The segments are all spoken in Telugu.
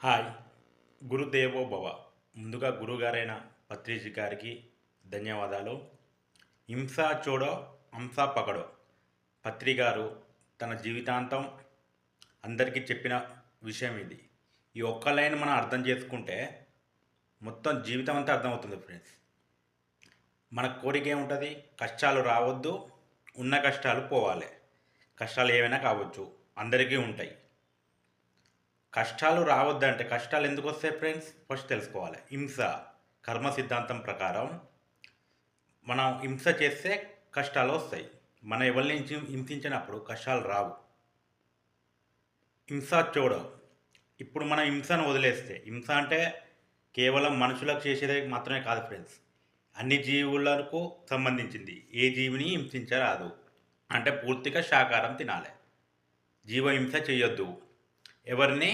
హాయ్ గురుదేవో భవ. ముందుగా గురుగారైన పత్రిజీ గారికి ధన్యవాదాలు. హింస చూడో హంస పకడో. పత్రి గారు తన జీవితాంతం అందరికీ చెప్పిన విషయం ఇది. ఈ ఒక్క లైన్ మనం అర్థం చేసుకుంటే మొత్తం జీవితం అంతా అర్థమవుతుంది ఫ్రెండ్స్. మన కోరిక ఏముంటుంది? కష్టాలు రావద్దు, ఉన్న కష్టాలు పోవాలి. కష్టాలు ఏవైనా కావచ్చు, అందరికీ ఉంటాయి. కష్టాలు రావద్దంటే కష్టాలు ఎందుకు వస్తాయి ఫ్రెండ్స్? ఫస్ట్ తెలుసుకోవాలి. హింస కర్మ సిద్ధాంతం ప్రకారం మనం హింస చేస్తే కష్టాలు వస్తాయి. మనం ఎవరిని హింసించినప్పుడు కష్టాలు రావు. హింస చూడవు. ఇప్పుడు మనం హింసను వదిలేస్తే, హింస అంటే కేవలం మనుషులకు చేసేదే మాత్రమే కాదు ఫ్రెండ్స్, అన్ని జీవులకు సంబంధించింది. ఏ జీవిని హింసించరాదు. అంటే పూర్తిగా శాకాహారం తినాలి, జీవహింస చేయొద్దు, ఎవరిని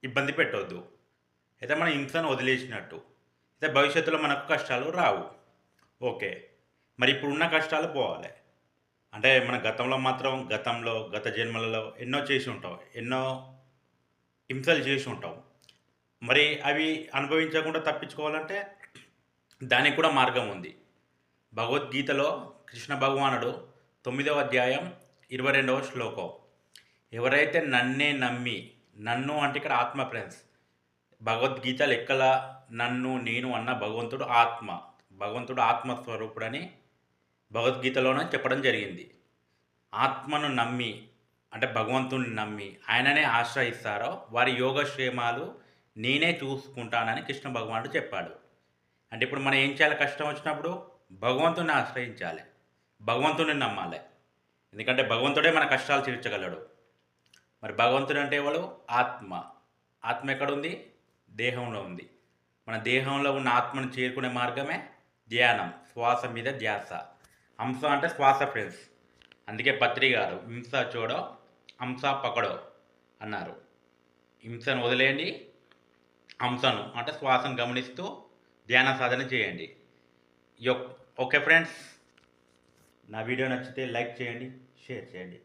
ఇబ్బంది పెట్టవద్దు. అయితే మనం హింసను వదిలేసినట్టు. అయితే భవిష్యత్తులో మనకు కష్టాలు రావు. ఓకే, మరి ఇప్పుడున్న కష్టాలు పోవాలి అంటే మన గత జన్మలలో ఎన్నో చేసి ఉంటాం, ఎన్నో హింసలు చేసి ఉంటాం. మరి అవి అనుభవించకుండా తప్పించుకోవాలంటే దానికి కూడా మార్గం ఉంది. భగవద్గీతలో కృష్ణ భగవానుడు 9వ అధ్యాయం 22వ శ్లోకం, ఎవరైతే నన్నే నమ్మి, నన్ను అంటే ఇక్కడ ఆత్మ ఫ్రెండ్స్. భగవద్గీత లెక్కల నన్ను నేను అన్న భగవంతుడు ఆత్మ. భగవంతుడు ఆత్మస్వరూపుడని భగవద్గీతలోనే చెప్పడం జరిగింది. ఆత్మను నమ్మి అంటే భగవంతుని నమ్మి ఆయననే ఆశ్రయిస్తారో వారి యోగక్షేమాలు నేనే చూసుకుంటానని కృష్ణ భగవానుడు చెప్పాడు. అంటే ఇప్పుడు మనం ఏం చేయాలి? కష్టం వచ్చినప్పుడు భగవంతుని ఆశ్రయించాలి, భగవంతుని నమ్మాలి. ఎందుకంటే భగవంతుడే మన కష్టాలు తీర్చగలడు. మరి భగవంతుడు అంటే ఎవడు? ఆత్మ. ఆత్మ ఎక్కడుంది? దేహంలో ఉంది. మన దేహంలో ఉన్న ఆత్మను చేరుకునే మార్గమే ధ్యానం, శ్వాస మీద ధ్యాస. హంస అంటే శ్వాస ఫ్రెండ్స్. అందుకే పత్రి గారు హింస చూడో హంస పకడో అన్నారు. హింసను వదిలేయండి, హంసను అంటే శ్వాసను గమనిస్తూ ధ్యాన సాధన చేయండి. ఓకే ఫ్రెండ్స్, నా వీడియో నచ్చితే లైక్ చేయండి, షేర్ చేయండి.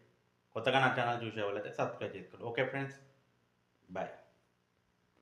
కొత్తగా నా ఛానల్ చూసే వాళ్ళైతే సబ్స్క్రైబ్ చేసుకోండి. Okay friends, bye.